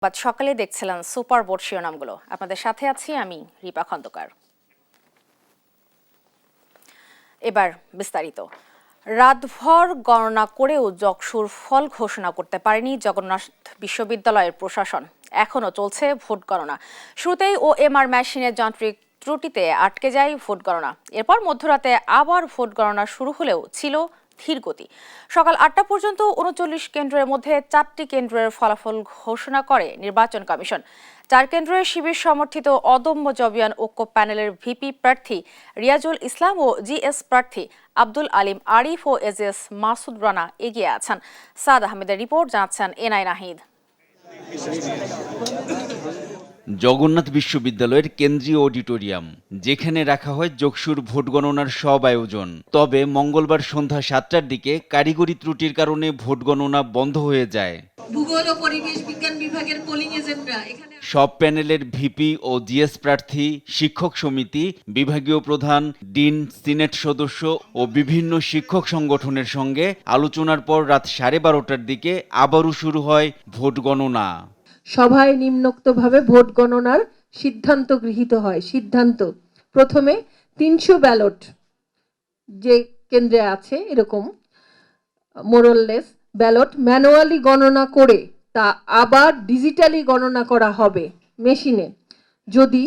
সকালে দেখছিলাম super board শিরোনামগুলো। আপনাদের সাথে আছি আমি রিপা খন্দকার। এবার বিস্তারিত। রাতভর গণনা করেও যকসুর ফল ঘোষণা করতে পারেনি জগন্নাথ বিশ্ববিদ্যালয়ের প্রশাসন। এখনও চলছে ভোট গণনা। শুরুতেই ওএমআর মেশিনের যান্ত্রিক ত্রুটিতে আটকে যায় ভোট গণনা। এরপর মধ্যরাতে আবার ভোট গণনা শুরু হলেও ছিল ধীর গতি। সকাল ৮টা পর্যন্ত ৩৯ কেন্দ্রের মধ্যে ৪টি কেন্দ্রের ফলাফল ঘোষণা করে নির্বাচন কমিশন। ৪ কেন্দ্রের শিবির সমর্থিত অদম্য জবিয়ান ঐক্য প্যানেলের ভিপি প্রার্থী রিয়াজুল ইসলাম ও জিএস প্রার্থী আব্দুল আলিম আরিফ ও এজএস মাসুদ রানা এগিয়ে আছেন। সাদ আহমেদের রিপোর্ট, জানাচ্ছেন এনআই নাহিদ। জগন্নাথ বিশ্ববিদ্যালয়ের কেন্দ্রীয় অডিটোরিয়াম, যেখানে রাখা হয় যকসুর ভোট গণনার সব আয়োজন। তবে মঙ্গলবার সন্ধ্যা 7টার দিকে কারিগরি ত্রুটির কারণে ভোট গণনা বন্ধ হয়ে যায়। ভূগোল ও পরিবেশ বিজ্ঞান বিভাগের পোলিং এজেন্টরা এখানে সব প্যানেলের ভিপি ও জিএস প্রার্থী, শিক্ষক সমিতি, বিভাগীয় প্রধান, ডিন, সিনেট সদস্য ও বিভিন্ন শিক্ষক সংগঠনের সঙ্গে আলোচনার পর রাত 12:30টার দিকে আবারও শুরু হয় ভোট গণনা। সভায় নিম্নোক্তভাবে ভোট গণনার সিদ্ধান্ত গৃহীত হয়। প্রথমে 300 ব্যালট যে কেন্দ্রে আছে এরকম মোরললেস ব্যালট ম্যানুয়ালি গণনা করে তা আবার ডিজিটালি গণনা করা হবে মেশিনে। যদি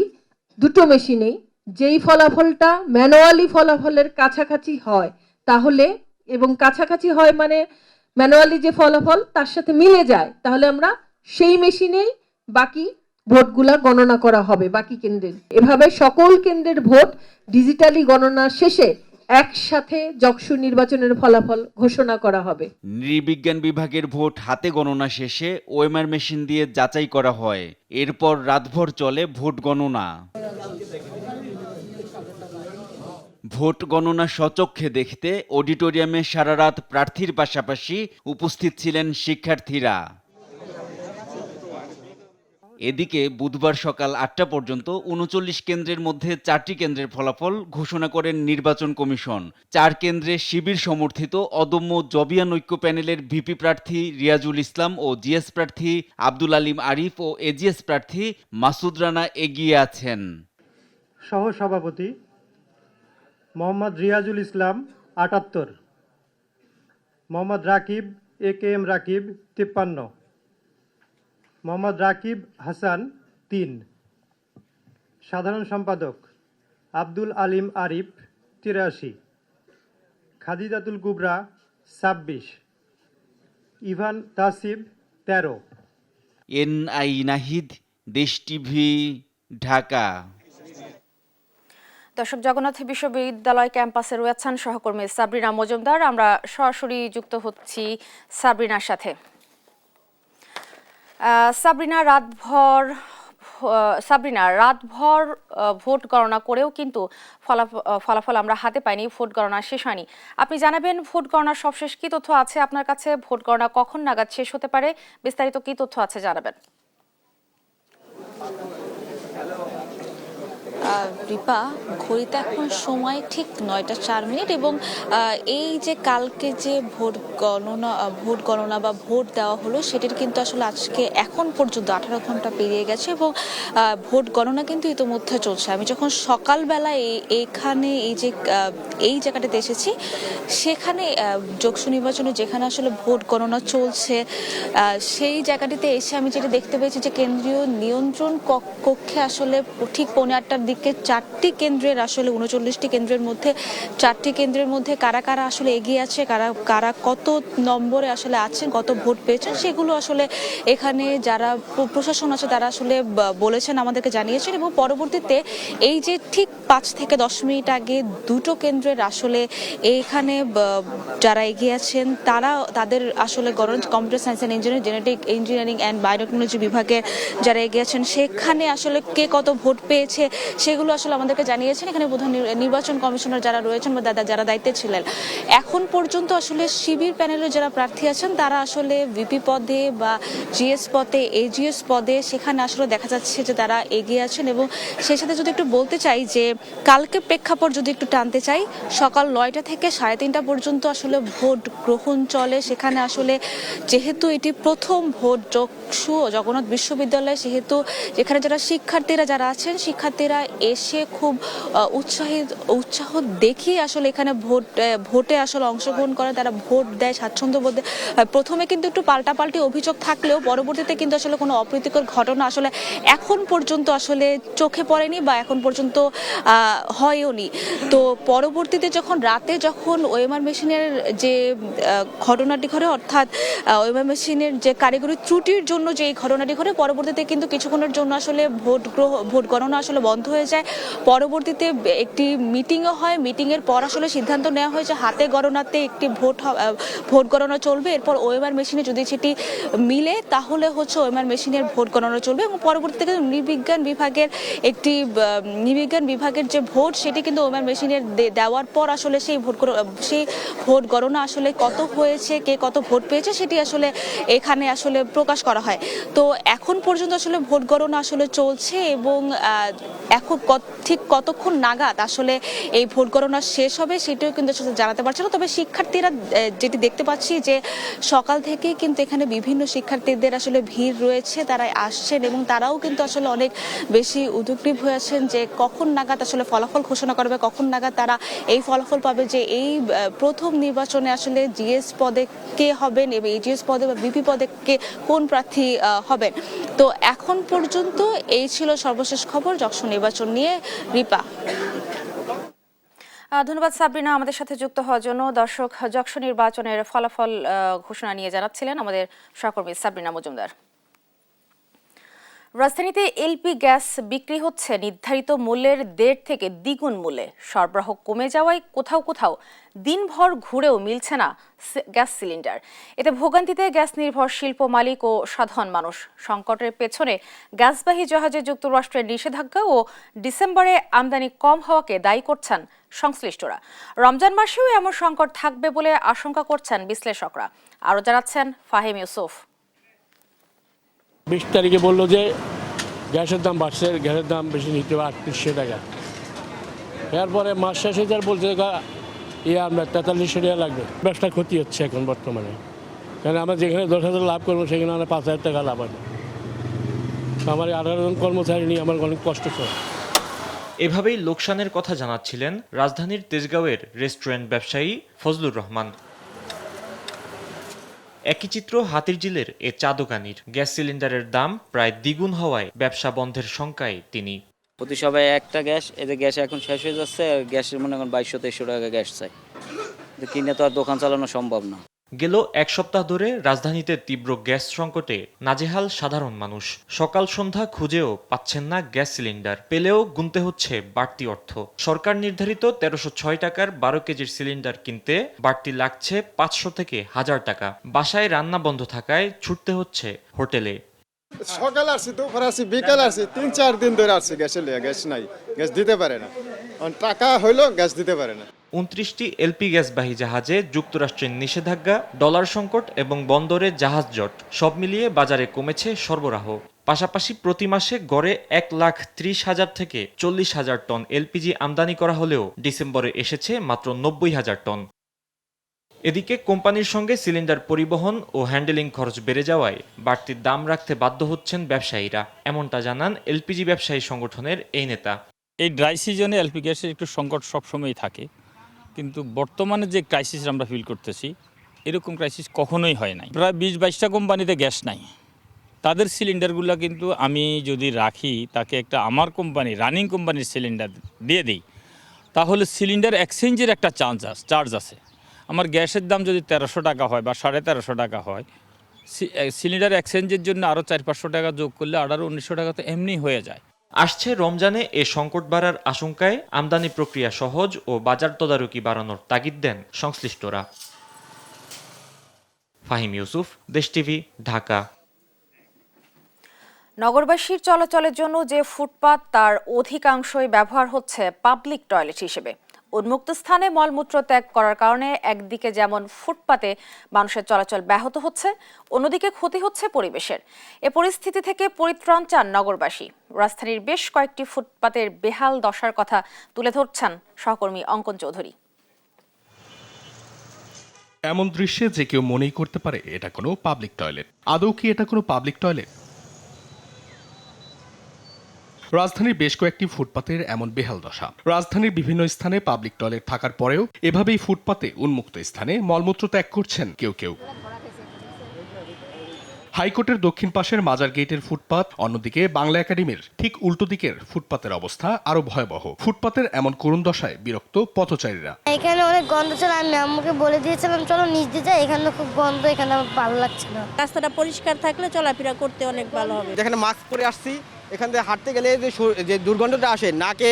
দুটো মেশিনেই যেই ফলাফলটা ম্যানুয়ালি ফলাফলের কাছাকাছি হয় তাহলে, এবং কাছাকাছি হয় মানে ম্যানুয়ালি যে ফলাফল তার সাথে মিলে যায়, তাহলে আমরা সেই মেশিনেই বাকি ভোটগুলা গণনা করা হবে বাকি কেন্দ্রের। এভাবে সকল কেন্দ্রের ভোট ডিজিটালি গণনা শেষে একসাথে যকসু নির্বাচনের ফলাফল ঘোষণা করা হবে। নৃবিজ্ঞান বিভাগের ভোট হাতে গণনা শেষে ওএমআর মেশিন দিয়ে যাচাই করা হয়। এরপর রাতভর চলে ভোট গণনা। ভোট গণনা স্বচক্ষে দেখতে অডিটোরিয়ামে সারা রাত প্রার্থীর পাশাপাশি উপস্থিত ছিলেন শিক্ষার্থীরা। এদিকে বুধবার সকাল ৮টা পর্যন্ত ৩৯ কেন্দ্রের মধ্যে 4টি কেন্দ্রের ফলাফল ঘোষণা করেন নির্বাচন কমিশন। 4 কেন্দ্রে শিবির সমর্থিত অদম্য জবিয়ান ঐক্য প্যানেলের ভিপি প্রার্থী রিয়াজুল ইসলাম ও জিএস প্রার্থী আব্দুল আলিম আরিফ ও এজিএস প্রার্থী মাসুদ রানা এগিয়ে আছেন। সহসভাপতি মোহাম্মদ রিয়াজুল ইসলাম ৭৮, মোহাম্মদ রাকিব একেএম রাকিব ৫৩, মোহাম্মদ রাকিব হাসান ৩, সাধারণ সম্পাদক আব্দুল আলিম আরিফ ৮৩, খাদিজাতুল কুবরা ২৬, ইভান তাসিব ১৩। এনআই নাহিদ, দেশ টিভি, ঢাকা। দর্শক, জগন্নাথ বিশ্ববিদ্যালয় ক্যাম্পাসে রয়েছেন সহকর্মী সাবরিনা মজুমদার। আমরা সরাসরি যুক্ত হচ্ছি সাবরিনার সাথে। সাবরিনা, রাতভর ভোট গণনা করেও কিন্তু ফলাফল আমরা হাতে পাইনি, ভোট গণনা শেষ হয়নি। আপনি জানাবেন ভোট গণনার সবশেষ কি তথ্য আছে আপনার কাছে? ভোট গণনা কখন নাগাদ শেষ হতে পারে? বিস্তারিত কি তথ্য আছে জানাবেন। রিপা, ঘড়িতে এখন সময় ঠিক 9টা 4 মিনিট এবং এই যে কালকে যে ভোট গণনা বা ভোট দেওয়া হলো সেটির কিন্তু আসলে আজকে এখন পর্যন্ত 18 ঘন্টা পেরিয়ে গেছে এবং ভোট গণনা কিন্তু ইতোমধ্যে চলছে। আমি যখন সকালবেলায় এইখানে এই জায়গাটাতে এসেছি, সেখানে যকসু নির্বাচনে যেখানে আসলে ভোট গণনা চলছে সেই জায়গাটিতে এসে আমি যেটা দেখতে পেয়েছি যে কেন্দ্রীয় নিয়ন্ত্রণ কক্ষে আসলে ঠিক 8:15টার দিকে 4টি কেন্দ্রের আসলে 39টি কেন্দ্রের মধ্যে 4টি কেন্দ্রের মধ্যে কারা কারা আসলে এগিয়ে আছে, কারা কত নম্বরে আসলে আছেন, কত ভোট পেয়েছেন, সেগুলো আসলে এখানে যারা প্রশাসন আছে তারা আসলে বলেছেন, আমাদেরকে জানিয়েছেন। এবং পরবর্তীতে এই যে ঠিক 5 থেকে 10 মিনিট আগে দুটো কেন্দ্রের আসলে এইখানে যারা এগিয়ে আছেন তাদের আসলে computer science and engineering, genetic engineering and biotechnology বিভাগের যারা এগিয়ে আছেন সেখানে আসলে কে কত ভোট পেয়েছে সেগুলো আসলে আমাদেরকে জানিয়েছেন এখানে প্রধান নির্বাচন কমিশনার যারা রয়েছেন বা যারা দায়িত্বে ছিলেন। এখন পর্যন্ত আসলে শিবির প্যানেলের যারা প্রার্থী আছেন তারা আসলে ভিপি পদে বা জিএস পদে এজিএস পদে সেখানে আসলে দেখা যাচ্ছে যে তারা এগিয়ে আছেন। এবং সেই সাথে যদি একটু বলতে চাই যে কালকে প্রেক্ষাপট যদি একটু টানতে চাই, সকাল 9টা থেকে 3:30 পর্যন্ত আসলে ভোট গ্রহণ চলে। সেখানে আসলে যেহেতু এটি প্রথম ভোট যশু জগন্নাথ বিশ্ববিদ্যালয়, সেহেতু যেখানে যারা শিক্ষার্থীরা যারা আছেন শিক্ষার্থীরা এসে খুব উৎসাহ দেখিয়ে আসলে এখানে ভোটে আসলে অংশগ্রহণ করে, তারা ভোট দেয় স্বাচ্ছন্দ্য বোধে। প্রথমে কিন্তু একটু পাল্টাপাল্টি অভিযোগ থাকলেও পরবর্তীতে কিন্তু আসলে কোনো অপ্রীতিকর ঘটনা আসলে এখন পর্যন্ত আসলে চোখে পড়েনি বা এখন পর্যন্ত হয়ওনি। তো পরবর্তীতে যখন ওএমআর মেশিনের যে ঘটনাটি ঘটে, অর্থাৎ ওএমআর মেশিনের যে কারিগরি ত্রুটির জন্য যে এই ঘটনাটি ঘটে, পরবর্তীতে কিন্তু কিছুক্ষণের জন্য আসলে ভোট গণনা আসলে বন্ধ হয়ে যায়। পরবর্তীতে একটি মিটিংও হয়, মিটিংয়ের পর আসলে সিদ্ধান্ত নেওয়া হয় যে হাতে গণনাতে একটি ভোট গণনা চলবে। এরপর ওএমআর মেশিনে যদি সেটি মিলে তাহলে হচ্ছে ওএমআর মেশিনের ভোট গণনা চলবে। এবং পরবর্তীতে নৃবিজ্ঞান বিভাগের যে ভোট সেটি কিন্তু ওএমআর মেশিনের দেওয়ার পর আসলে সেই ভোট গণনা আসলে কত হয়েছে, কে কত ভোট পেয়েছে সেটি আসলে এখানে আসলে প্রকাশ করা হয়। তো এখন পর্যন্ত আসলে ভোট গণনা আসলে চলছে এবং এখন ঠিক কতক্ষণ নাগাদ আসলে এই ভোট গণনা শেষ হবে সেটিও কিন্তু আসলে জানাতে পারছে না। তবে শিক্ষার্থীরা যেটি দেখতে পাচ্ছি যে সকাল থেকে কিন্তু এখানে বিভিন্ন শিক্ষার্থীদের আসলে ভিড় রয়েছে, তারা আসছেন এবং তারাও কিন্তু আসলে অনেক বেশি উদ্গ্রীব হয়ে আছেন যে কখন নাগাদ আসলে ফলাফল ঘোষণা করবে, কখন নাগাদ তারা এই ফলাফল পাবে যে এই প্রথম নির্বাচনে আসলে জিএস পদে কে হবেন এবং এজিএস পদে বা ভিপি পদে কে কোন প্রার্থী হবেন। তো এখন পর্যন্ত এই ছিল সর্বশেষ খবর যশোর নির্বাচন নিয়ে। রিপা। ধন্যবাদ সাবরিনা আমাদের সাথে যুক্ত হওয়ার জন্য। দর্শক, যশোর নির্বাচনের ফলাফল ঘোষণা নিয়ে জানাচ্ছিলেন আমাদের সহকর্মী সাবরিনা মজুমদার। রাজধানীতে এলপি গ্যাস বিক্রি হচ্ছে নির্ধারিত মূল্যের 1.5 থেকে দ্বিগুণ মূল্যে। সরবরাহ কমে যাওয়ায় কোথাও কোথাও দিনভর ঘুরেও মিলছে না গ্যাস সিলিন্ডার। এতে ভোগান্তিতে গ্যাস নির্ভর শিল্প মালিক ও সাধারণ মানুষ। সংকটের পেছনে গ্যাসবাহী জাহাজে যুক্তরাষ্ট্রের নিষেধাজ্ঞা ও ডিসেম্বরে আমদানি কম হওয়াকে দায়ী করছেন সংশ্লিষ্টরা। রমজান মাসেও এমন সংকট থাকবে বলে আশঙ্কা করছেন বিশ্লেষকরা। আরও জানাচ্ছেন ফাহিম ইউসুফ। 20 তারিখে বললো যে গ্যাসের দাম বাড়ছে, গ্যাসের দাম বেশি নিতে হবে 3800 টাকা। এরপরে মাস শেষ হয়ে যাওয়ার বলছে আমরা 4300 টাকা লাগবে। ব্যবসা ক্ষতি হচ্ছে এখন বর্তমানে, কারণ আমরা যেখানে 10,000 লাভ করবো সেখানে আমরা 5,000 টাকা লাভ হবে। আমার 18 জন কর্মচারী নিয়ে আমার অনেক কষ্ট হয়। এভাবেই লোকসানের কথা জানাচ্ছিলেন রাজধানীর তেজগাঁওয়ের রেস্টুরেন্ট ব্যবসায়ী ফজলুর রহমান। একই চিত্র হাতিরঝিলের এ চা দোকানির। গ্যাস সিলিন্ডারের দাম প্রায় দ্বিগুণ হওয়ায় ব্যবসা বন্ধের শঙ্কায় তিনি। প্রতি সবাই একটা গ্যাস, এতে গ্যাস এখন শেষ হয়ে যাচ্ছে। আর গ্যাসের মনে করেন 2200-2300 টাকা গ্যাস চাই, কিনে তো আর দোকান চালানো সম্ভব না। গেল এক সপ্তাহ ধরে রাজধানীতে তীব্র গ্যাস সংকটে নাজেহাল সাধারণ মানুষ। সকাল সন্ধ্যা খুঁজেও পাচ্ছেন না গ্যাস সিলিন্ডার, পেলেও গুনতে হচ্ছে বাড়তি অর্থ। সরকার নির্ধারিত 1306 টাকার 12 কেজির সিলিন্ডার কিনতে বাড়তি লাগছে 500 থেকে 1000 টাকা। বাসায় রান্না বন্ধ থাকায় ছুটতে হচ্ছে হোটেলে। সকালে আসছি, দুপুর আসছি, বিকাল আসছি, 3-4 দিন ধরে আসছি গ্যাসের লিয়ে। গ্যাস নাই, গ্যাস দিতে পারে না, টাকা হইলো গ্যাস দিতে পারে না। 29টি এলপি গ্যাসবাহী জাহাজে যুক্তরাষ্ট্রের নিষেধাজ্ঞা, ডলার সংকট এবং বন্দরে জাহাজ জট সব মিলিয়ে বাজারে কমেছে সরবরাহ। পাশাপাশি প্রতি মাসে গড়ে 1,30,000 থেকে 40,000 টন এলপিজি আমদানি করা হলেও ডিসেম্বরে এসেছে মাত্র 90,000 টন। এদিকে কোম্পানির সঙ্গে সিলিন্ডার পরিবহন ও হ্যান্ডেলিং খরচ বেড়ে যাওয়ায় বাড়তি দাম রাখতে বাধ্য হচ্ছেন ব্যবসায়ীরা। এমনটা জানান এলপিজি ব্যবসায়ী সংগঠনের এই নেতা। এই ড্রাই সিজনে এলপি গ্যাসের একটু সংকট সবসময়ই থাকে, কিন্তু বর্তমানে যে ক্রাইসিস আমরা ফিল করতেছি এরকম ক্রাইসিস কখনোই হয় নাই। প্রায় 20-22টা কোম্পানিতে গ্যাস নাই, তাদের সিলিন্ডারগুলো কিন্তু আমি যদি রাখি তাকে একটা আমার কোম্পানি রানিং কোম্পানির সিলিন্ডার দিয়ে দিই, তাহলে সিলিন্ডার এক্সচেঞ্জের একটা চার্জ আছে। আমার গ্যাসের দাম যদি 1300 টাকা হয় বা 1350 টাকা হয়, সিলিন্ডার এক্সচেঞ্জের জন্য আরও 400-500 টাকা যোগ করলে 1800-1900 টাকা তো এমনি হয়ে যায়। আসছে রমজানে এ সংকট বাড়ার আশঙ্কায় আমদানি প্রক্রিয়া সহজ ও বাজার তদারকি বাড়ানোর তাগিদ দেন সংশ্লিষ্টরা। ফাহিম ইউসুফ, দেশ টিভি, ঢাকা। নগরবাসীর চলাচলের জন্য যে ফুটপাত তার অধিকাংশই ব্যবহার হচ্ছে পাবলিক টয়লেট হিসেবে। উন্মুক্ত স্থানে মলমূত্র ত্যাগ করার কারণে একদিকে যেমন ফুটপাতে মানুষের চলাচল ব্যাহত হচ্ছে, অন্যদিকে ক্ষতি হচ্ছে পরিবেশের। এ পরিস্থিতি থেকে পরিত্রাণ চান নগরবাসী। রাজধানীর বেশ কয়েকটি ফুটপাতের বেহাল দশার কথা তুলে ধরছেন সহকর্মী অঙ্কন চৌধুরী। এমন দৃশ্যে যে কেউ মনেই করতে পারে এটা কোনো পাবলিক টয়লেট। আদৌ কি এটা কোনো পাবলিক টয়লেট? রাজধানীর বেশ কয়েকটি ফুটপাতের এমন বেহাল দশা। রাজধানীর বিভিন্ন স্থানে পাবলিক টয়লেট থাকার পরেও এভাবেই ফুটপাতে উন্মুক্ত স্থানে মলমূত্র ত্যাগ করছেন কেউ কেউ। হাইকোর্টের দক্ষিণ পাশের মাজার গেটের ফুটপাত, অন্যদিকে বাংলা একাডেমির ঠিক উল্টো দিকের ফুটপাতের অবস্থা আরো ভয়াবহ। ফুটপাতের এমন করুণ দশায় বিরক্ত পথচারীরা। এখানে অনেক গন্ধ ছিল, আমি আম্মুকে বলে দিয়েছিলাম চলো নিচ দিয়ে যাই, এখানে খুব গন্ধ, এখানে আমার ভালো লাগছে না। রাস্তাটা পরিষ্কার থাকলে চলাফেরা করতে অনেক ভালো হবে। যেখানে মাস্ক পরে আসছি, এখান থেকে হাঁটতে গেলে যে দুর্গন্ধটা আসে নাকে,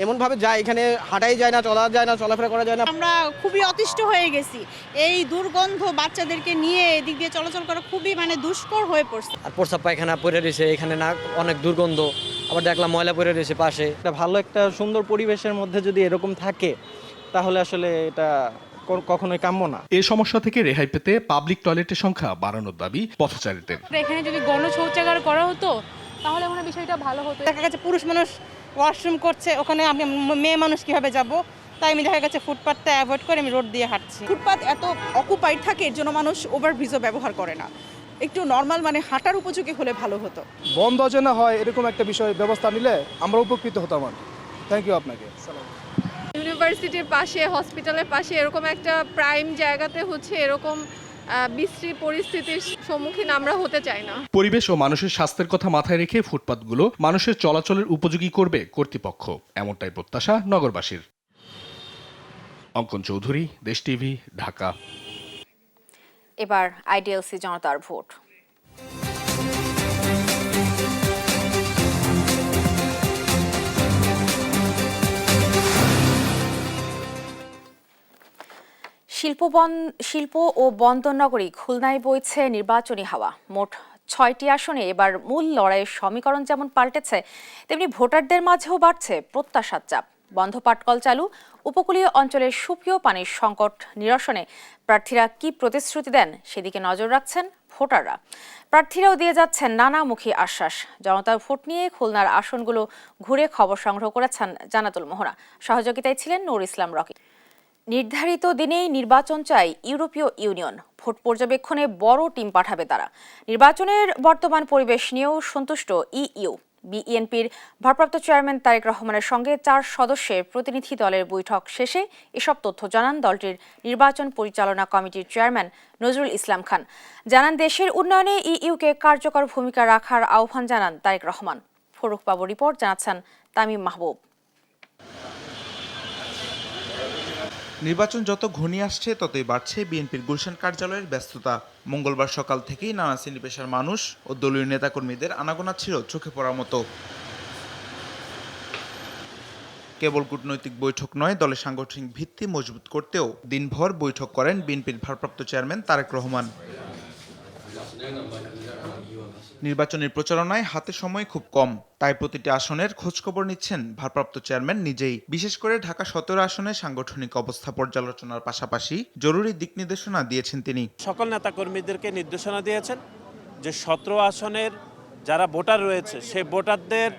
এমনভাবে যায় এখানে হাঁটাই যায় না, চলা যায় না, চলাফেরা করা যায় না। আমরা খুবই অতিষ্ঠ হয়ে গেছি। এই দুর্গন্ধ বাচ্চাদেরকে নিয়ে এদিক দিয়ে চলাচল করা খুবই দুষ্কর হয়ে পড়ছে। আর প্রস্রাব পায়খানা পড়ে রয়েছে এখানে, না অনেক দুর্গন্ধ। আবার দেখলাম ময়লা পড়ে রয়েছে পাশে। একটা ভালো একটা সুন্দর পরিবেশের মধ্যে যদি এরকম থাকে তাহলে আসলে এটা কখনোই কাম্য না। এই সমস্যা থেকে রেহাই পেতে পাবলিক টয়লেটের সংখ্যা বাড়ানোর দাবি পথচারীদের। এখানে যদি গণশৌচাগার করা হতো তাহলে মনে বিষয়টা ভালো হতো। দেখা গেছে পুরুষ মানুষ ওয়াশরুম করছে, ওখানে আমি মেয়ে মানুষ কিভাবে যাব, তাই আমি দেখা গেছে ফুটপাথটা অ্যাভয়েড করে আমি রোড দিয়ে হাঁটছি। ফুটপাথ এত অকুপাইড থাকে এর জন্য মানুষ ওভারব্রিজও ব্যবহার করে না। একটু নর্মাল হাঁটার উপযোগী হলে ভালো হতো। বন্ধ যেন হয় এরকম একটা বিষয় ব্যবস্থা নিলে আমরা উপকৃত হতাম। থ্যাংক ইউ আপনাকে। ইউনিভার্সিটির পাশে, হসপিটালের পাশে এরকম একটা প্রাইম জায়গাতে এরকম বিশ্রী পরিস্থিতির সম্মুখীন আমরা হতে চাই না। পরিবেশ ও মানুষের স্বাস্থ্যের কথা মাথায় রেখে ফুটপাতগুলো মানুষের চলাচলের উপযোগী করবে কর্তৃপক্ষ, এমনটাই প্রত্যাশা নগরবাসীর। অঙ্কন চৌধুরী, দেশ টিভি, ঢাকা। এবার আইডিএলসি জনতার ভোট। শিল্প ও বন্দর নগরী খুলনায় বইছে নির্বাচনী হাওয়া। মোট ৬টি আসনে এবার মূল লড়াইয়ের সমীকরণ যেমন পাল্টেছে, তেমনি ভোটারদের মাঝেও বাড়ছে প্রত্যাশার চাপ। বন্ধ পাটকল চালু, উপকূলীয় অঞ্চলের সুপেয় পানির সংকট নিরসনে প্রার্থীরা কি প্রতিশ্রুতি দেন সেদিকে নজর রাখছেন ভোটাররা। প্রার্থীরাও দিয়ে যাচ্ছেন নানামুখী আশ্বাস। জনতার ভোট নিয়ে খুলনার আসনগুলো ঘুরে খবর সংগ্রহ করেছেন জানাতুল মোহনা। সহযোগিতায় ছিলেন নূর ইসলাম রকি। নির্ধারিত দিনেই নির্বাচন চায় ইউরোপীয় ইউনিয়ন। ভোট পর্যবেক্ষণে বড় টিম পাঠাবে তারা। নির্বাচনের বর্তমান পরিবেশ নিয়েও সন্তুষ্ট ইইউ। বিএনপির ভারপ্রাপ্ত চেয়ারম্যান তারেক রহমানের সঙ্গে 4 সদস্যের প্রতিনিধি দলের বৈঠক শেষে এসব তথ্য জানান দলটির নির্বাচন পরিচালনা কমিটির চেয়ারম্যান নজরুল ইসলাম খান। জানান দেশের উন্নয়নে ইইউকে কার্যকর ভূমিকা রাখার আহ্বান জানান তারেক রহমান। ফরুক বাবু রিপোর্ট, জানাচ্ছেন তামিম মাহবুব। নির্বাচন যত ঘনিয়ে আসছে ততই বাড়ছে বিএনপির গুলশান কার্যালয়ের ব্যস্ততা। মঙ্গলবার সকাল থেকেই নানা শ্রেণী পেশার মানুষ ও দলীয় নেতাকর্মীদের আনাগোনা ছিল চোখে পড়ার মতো। কেবল কূটনৈতিক বৈঠক নয়, দলের সাংগঠনিক ভিত্তি মজবুত করতেও দিনভর বৈঠক করেন বিএনপির ভারপ্রাপ্ত চেয়ারম্যান তারেক রহমান। নির্বাচনের প্রচারণায় হাতে সময় খুব কম, তাই প্রতিটি আসনের খোঁজখবর নিচ্ছেন ভারপ্রাপ্ত চেয়ারম্যান নিজেই। বিশেষ করে ঢাকা 17 আসনে সাংগঠনিক অবস্থা পর্যালোচনার পাশাপাশি জরুরি দিক নির্দেশনা দিয়েছেন তিনি। সকল নেতাকর্মীদেরকে নির্দেশনা দিয়েছেন যে 17 আসনের যারা ভোটার রয়েছে সেই ভোটারদের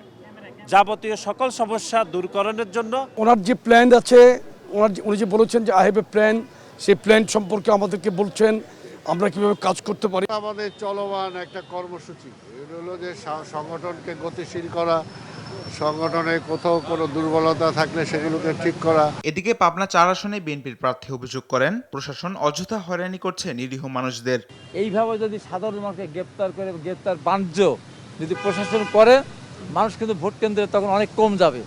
যাবতীয় সকল সমস্যা দূরকরণের জন্য ওনার যে প্ল্যান আছে, উনি যে বলেছেন যে আই হ্যাভ এ প্ল্যান, সেই প্ল্যান সম্পর্কে আমাদেরকে বলছেন আমরা কিভাবে কাজ করতে পারি। আমাদের চলমান একটা কর্মসূচি, এটা হলো যে সংগঠনকে গতিশীল করা, সংগঠনে কোথাও কোনো দুর্বলতা থাকলে সেগুলোকে ঠিক করা। এদিকে পাবনা 4 আসনে বিএনপির প্রার্থী অভিযোগ করেন প্রশাসন অযথা হয়রানি করছে নিরীহ মানুষদের। এইভাবে যদি সাধারণ মানুষকে গ্রেপ্তার বাণিজ্য যদি প্রশাসন করে, মানুষ কিন্তু ভোট কেন্দ্রে তখন অনেক কম যাবে।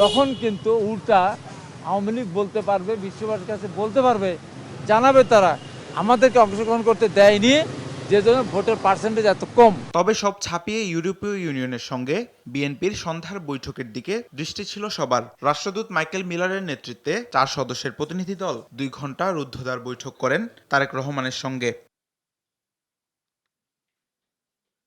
তখন কিন্তু উল্টা আওয়ামী লীগ বলতে পারবে, বিশ্ববাসীর কাছে বলতে পারবে, জানাবে তারা আমাদেরকে অংশগ্রহণ করতে দেয়নি, যে জন্য ভোটের পার্সেন্টেজ এত কম। তবে সব ছাপিয়ে ইউরোপীয় ইউনিয়নের সঙ্গে বিএনপির সন্ধ্যার বৈঠকের দিকে দৃষ্টি ছিল সবার। রাষ্ট্রদূত মাইকেল মিলারের নেতৃত্বে 4 সদস্যের প্রতিনিধি দল 2 ঘন্টা রুদ্ধদ্বার বৈঠক করেন তারেক রহমানের সঙ্গে।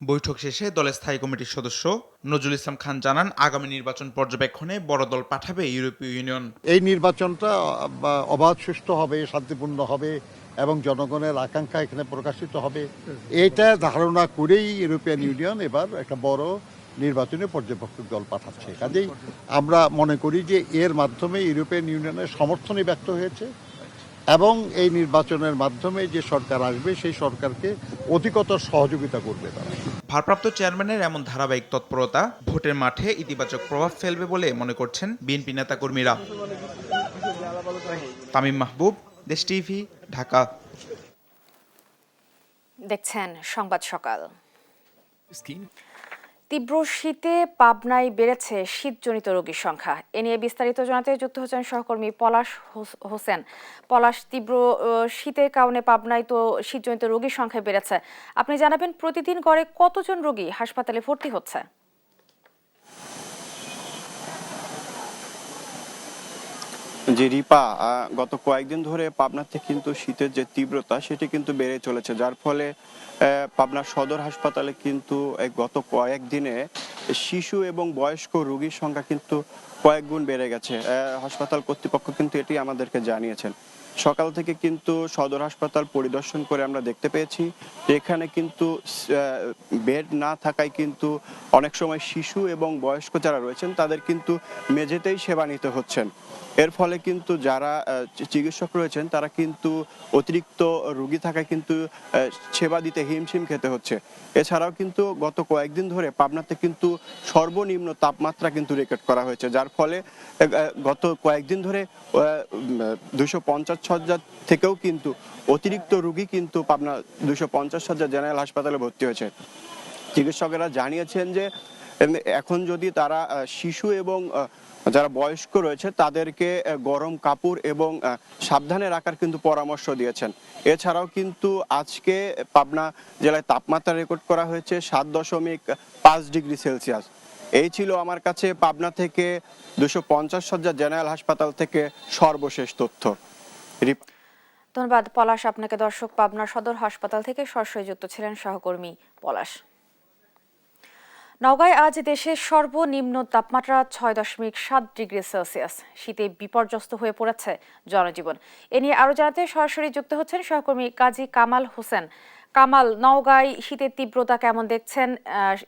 বৈঠক শেষে দলের স্থায়ী কমিটির সদস্য নজরুল ইসলাম খান জানান, আগামী নির্বাচন পর্যবেক্ষণে বড় দল পাঠাবে ইউরোপীয় ইউনিয়ন। এই নির্বাচনটা অবাধ, সুষ্ঠু হবে, শান্তিপূর্ণ হবে এবং জনগণের আকাঙ্ক্ষা এখানে প্রকাশিত হবে, এটা ধারণা করেই ইউরোপিয়ান ইউনিয়ন এবার একটা বড় নির্বাচনী পর্যবেক্ষক দল পাঠাচ্ছে। কাজেই আমরা মনে করি যে এর মাধ্যমে ইউরোপিয়ান ইউনিয়নের সমর্থনই ব্যক্ত হয়েছে এবং এই নির্বাচনের মাধ্যমে যে সরকার আসবে সেই সরকারকে অধিকতর সহযোগিতা করবে তারা। ভারপ্রাপ্ত চেয়ারম্যানের এমন ধারাবাহিক তৎপরতা ভোটের মাঠে ইতিবাচক প্রভাব ফেলবে বলে মনে করছেন বিএনপি নেতাকর্মীরা। তামিম মাহবুব, দেশ টিভি, ঢাকা। দেখছেন সংবাদ সকাল। তীব্র শীতে পাবনায় বেড়েছে শীতজনিত রোগীর সংখ্যা। এ নিয়ে বিস্তারিত জানাতে যুক্ত হচ্ছেন সহকর্মী পলাশ হোসেন। পলাশ, তীব্র শীতের কারণে পাবনায় তো শীতজনিত রোগীর সংখ্যা বেড়েছে, আপনি জানাবেন প্রতিদিন গড়ে কতজন রোগী হাসপাতালে ভর্তি হচ্ছে? যে রিপা, গত কয়েকদিন ধরে পাবনাতে কিন্তু শীতের যে তীব্রতা সেটি কিন্তু বেড়ে চলেছে, যার ফলে পাবনা সদর হাসপাতালে কিন্তু গত কয়েকদিনে শিশু এবং বয়স্ক রোগীর সংখ্যা কিন্তু কয়েক গুণ বেড়ে গেছে। হাসপাতাল কর্তৃপক্ষ কিন্তু এটি আমাদেরকে জানিয়েছেন। সকাল থেকে কিন্তু সদর হাসপাতাল পরিদর্শন করে আমরা দেখতে পেয়েছি যে এখানে কিন্তু বেড না থাকায় কিন্তু অনেক সময় শিশু এবং বয়স্ক যারা রয়েছেন তাদের কিন্তু মেঝেতেই সেবা নিতে হচ্ছেন। এর ফলে কিন্তু যারা চিকিৎসক রয়েছেন তারা কিন্তু অতিরিক্ত রোগী থাকায় কিন্তু সেবা দিতে হিমশিম খেতে হচ্ছে। এছাড়াও কিন্তু গত কয়েকদিন ধরে পাবনাতে কিন্তু সর্বনিম্ন তাপমাত্রা কিন্তু রেকর্ড করা হয়েছে, যার ফলে গত কয়েকদিন ধরে 250 শয্যা থেকেও কিন্তু অতিরিক্ত রোগী কিন্তু পাবনা 250 শয্যা জেনারেল হাসপাতালে ভর্তি হয়েছে। চিকিৎসকেরা জানিয়েছেন যে এখন যদি তারা শিশু এবং যারা বয়স্ক রয়েছে তাদেরকে গরম কাপড় এবং সাবধানে রাখার কিন্তু পরামর্শ দিয়েছেন। এছাড়াও কিন্তু আজকে পাবনা জেলায় তাপমাত্রা রেকর্ড করা হয়েছে 7.5 ডিগ্রি সেলসিয়াস। এই ছিল আমার কাছে পাবনা থেকে 250 শয্যা জেনারেল হাসপাতাল থেকে সর্বশেষ তথ্য। ধন্যবাদ পলাশ আপনাকে। দর্শক, পাবনা সদর হাসপাতাল থেকে সরাসরি যুক্ত ছিলেন সহকর্মী পলাশ। নওগাঁয় আজ দেশের সর্বনিম্ন তাপমাত্রা 6.7 ডিগ্রি সেলসিয়াস। শীতে বিপর্যস্ত হয়ে পড়েছে জনজীবন। এ নিয়ে আরো জানাতে সরাসরি যুক্ত হচ্ছেন সহকর্মী কাজী কামাল হোসেন। কামাল, নওগাঁয় শীতের তীব্রতা কেমন দেখছেন?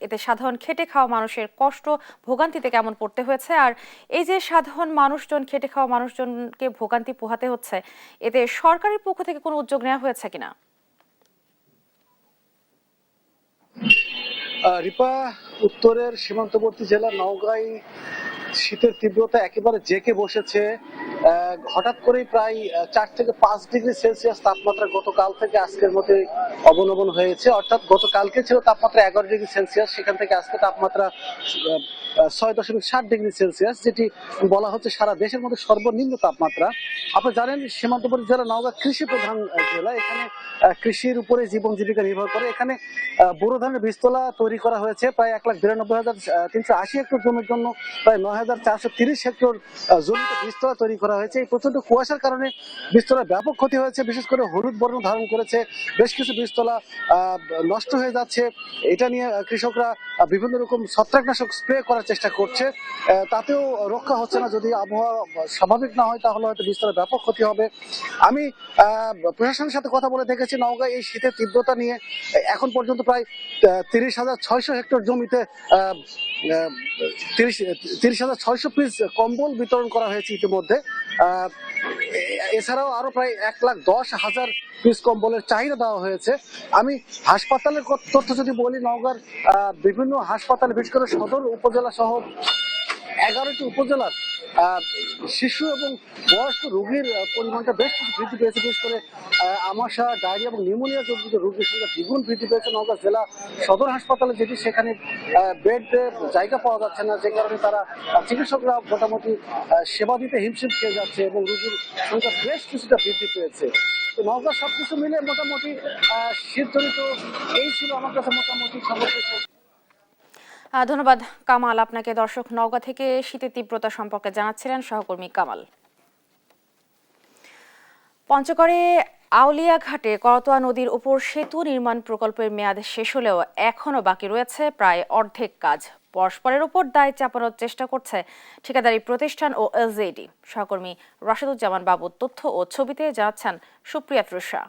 এতে সাধারণ খেটে খাওয়া মানুষের কষ্ট ভোগান্তিতে কেমন পড়তে হয়েছে? আর এই যে সাধারণ মানুষজন, খেটে খাওয়া মানুষজনকে ভোগান্তি পোহাতে হচ্ছে, এতে সরকারের পক্ষ থেকে কোনো উদ্যোগ নেওয়া হয়েছে কিনা? রিপা, উত্তরের সীমান্তবর্তী জেলা নওগাঁয় শীতের তীব্রতা একেবারে জেঁকে বসেছে। হঠাৎ করেই প্রায় 4 থেকে 5 ডিগ্রি সেলসিয়াস তাপমাত্রা গতকাল থেকে আজকের মধ্যে অবনমন হয়েছে। অর্থাৎ গতকালকে ছিল তাপমাত্রা 11 ডিগ্রি সেলসিয়াস, সেখান থেকে আজকে তাপমাত্রা 6.7 ডিগ্রি সেলসিয়াস, যেটি বলা হচ্ছে সারা দেশের মধ্যে সর্বনিম্ন তাপমাত্রা। আপনি জানেন সীমান্তবর্তী জেলা নওগাঁ কৃষি প্রধান জেলা, এখানে কৃষির উপরে জীবন জীবিকা নির্ভর করে। এখানে বোরো ধানের বীজতলা তৈরি করা হয়েছে প্রায় 1,92,380 হেক্টর জমির জন্য প্রায় 9,430 হেক্টর জমিতে বীজতলা তৈরি করা হয়েছে। এই প্রচন্ড কুয়াশার কারণে বীজতলার ব্যাপক ক্ষতি হয়েছে, বিশেষ করে হলুদ বর্ণ ধারণ করেছে। বেশ কিছু বীজতলা নষ্ট হয়ে যাচ্ছে। এটা নিয়ে কৃষকরা বিভিন্ন রকম ছত্রাকনাশক স্প্রে করার চেষ্টা করছে, তাতেও রক্ষা হচ্ছে না। যদি আবহাওয়া স্বাভাবিক না হয় তাহলে হয়তো বীজতলার ব্যাপক ক্ষতি হবে। আমি প্রশাসনের সাথে কথা বলে দেখেছি নওগাঁ এই শীতের তীব্রতা নিয়ে এখন পর্যন্ত প্রায় 30,600 হেক্টর জমিতে 30,600 পিস কম্বল বিতরণ করা হয়েছে ইতিমধ্যে। এছাড়াও আরো প্রায় 1,10,000 পিস কম্বলের চাহিদা দেওয়া হয়েছে। আমি হাসপাতালের তথ্য যদি বলি, নওগাঁর বিভিন্ন হাসপাতালে বিশেষ করে সদর উপজেলা সহ 11টি উপজেলার শিশু এবং বয়স্ক রোগীর পরিমাণটা বেশ কিছু বৃদ্ধি পেয়েছে। বিশেষ করে আমাশা, ডায়রিয়া এবং নিউমোনিয়া জনিত রোগীর সংখ্যা দ্বিগুণ বৃদ্ধি পেয়েছে নওগাঁ জেলা সদর হাসপাতালে, যেটি সেখানে বেড জায়গা পাওয়া যাচ্ছে না, যে কারণে তারা চিকিৎসকরা মোটামুটি সেবা দিতে হিমশিম খেয়ে যাচ্ছে এবং রোগীর সংখ্যা বেশ কিছুটা বৃদ্ধি পেয়েছে। তো নওগাঁ সবকিছু মিলে মোটামুটি শীতজনিত এই ছিল আমার কাছে মোটামুটি সর্বশেষ। ধন্যবাদ কামাল আপনাকে। দর্শক, নওগাঁ থেকে শীতের তীব্রতা সম্পর্কে জানাচ্ছিলেন সহকর্মী কামাল। পঞ্চগড়ে আউলিয়া ঘাটে করতোয়া নদীর উপর সেতু নির্মাণ প্রকল্পের মেয়াদ শেষ হলেও এখনও বাকি রয়েছে প্রায় অর্ধেক কাজ। পরস্পরের উপর দায় চাপানোর চেষ্টা করছে ঠিকাদারি প্রতিষ্ঠান ও এলজেডি। সহকর্মী রাশেদুজ্জামান বাবুর তথ্য ও ছবিতে জানাচ্ছেন সুপ্রিয়া তৃষা।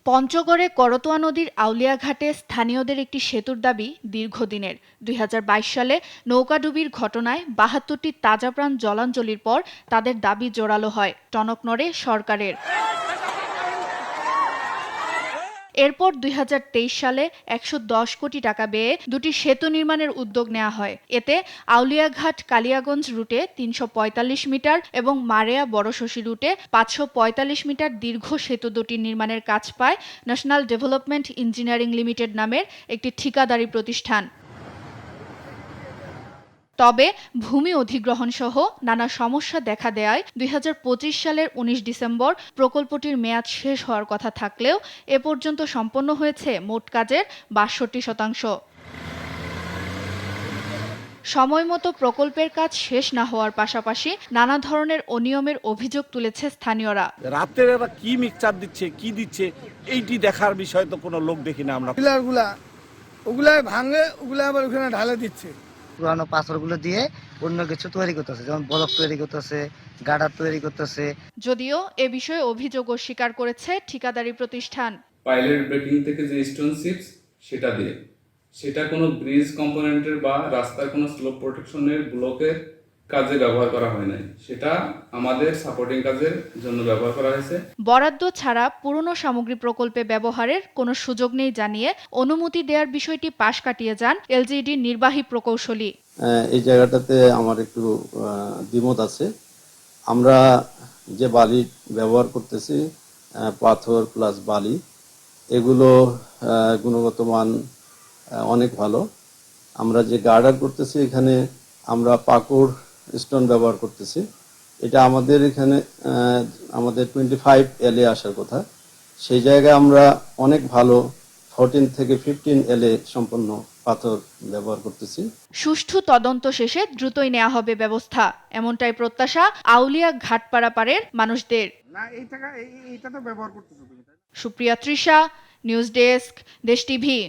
পঞ্চগড়ে করতোয়া নদীর আউলিয়া ঘাটে স্থানীয়দের একটি সেতুর দাবি দীর্ঘদিনের। 2022 সালে নৌকাডুবির ঘটনায় 72টি তাজাপ্রাণ জলাঞ্জলির পর তাদের দাবি জোরালো হয়, টনক নড়ে সরকারের। এরপর 2023 সালে 110 কোটি টাকা ব্যয়ে দুটি সেতু নির্মাণের উদ্যোগ নেওয়া হয়। এতে আউলিয়াঘাট কালিয়াগঞ্জ রুটে 345 মিটার এবং মারেয়া বড়শশী রুটে 545 মিটার দীর্ঘ সেতু দুটি নির্মাণের কাজ পায় ন্যাশনাল ডেভেলপমেন্ট ইঞ্জিনিয়ারিং লিমিটেড নামের একটি ঠিকাদারি প্রতিষ্ঠান। তবে ভূমি অধিগ্রহণ সহ নানা সমস্যা দেখা দেয়ায় 2025 সালের 19 ডিসেম্বর প্রকল্পটির মেয়াদ শেষ হওয়ার কথা থাকলেও এ পর্যন্ত সম্পন্ন হয়েছে মোট কাজের 62%। সময়মতো প্রকল্পের কাজ শেষ না হওয়ার পাশাপাশি নানা ধরনের অনিয়মের অভিযোগ তুলেছে স্থানীয়রা। রাতের এরা কি মিক্সচার দিচ্ছে, কি দিচ্ছে, এইটি দেখার বিষয় তো কোনো লোক দেখি না আমরা। ওগুলা ভাঙে, ওগুলা আবার ওখানে ঢালে দিচ্ছে। পুরানো পাথরগুলো দিয়ে অন্য কিছু তৈরি করতেছে, যেমন ব্লক তৈরি করতেছে, গার্ডার তৈরি করতেছে। যদিও এ বিষয়ে অভিযোগ অস্বীকার করেছে ঠিকাদারি প্রতিষ্ঠান। পাইলট ব্রেকিং থেকে যে স্টোন চিপস সেটা দিয়ে, সেটা কোনো ব্রিজ কম্পোনেন্টের বা রাস্তার কোনো স্লোপ প্রোটেকশনের ব্লকের কাজে ব্যবহার করা হয় নাই, সেটা আমাদের সাপোর্টিং কাজের জন্য ব্যবহার করা হয়েছে। বরাদ্দ ছাড়া পুরনো সামগ্রী প্রকল্পে ব্যবহারের কোনো সুযোগ নেই জানিয়ে অনুমতি দেওয়ার বিষয়টি পাশ কাটিয়ে যান এলজিইডির নির্বাহী প্রকৌশলী। এই জায়গাটাতে আমার একটু দ্বিমত আছে। আমরা যে বালি ব্যবহার করতেছি, পাথর প্লাস বালি, এগুলো গুণগত মান অনেক ভালো। আমরা যে গার্ডার করতেছি এখানে আমরা পাকুড় স্টোন ব্যবহার করতেছি। এটা আমাদের এখানে আমাদের 25 LA আসার কথা, সেই জায়গায় আমরা অনেক ভালো 14 থেকে 15 LA সম্পন্ন পাথর ব্যবহার করতেছি। সুষ্ঠু তদন্ত শেষে দ্রুতই নেওয়া হবে ব্যবস্থা, এমনটাই প্রত্যাশা আউলিয়া ঘাট পারাপারের মানুষদের। সুপ্রিয়া তৃষা, নিউজ ডেস্ক, দেশ টিভি।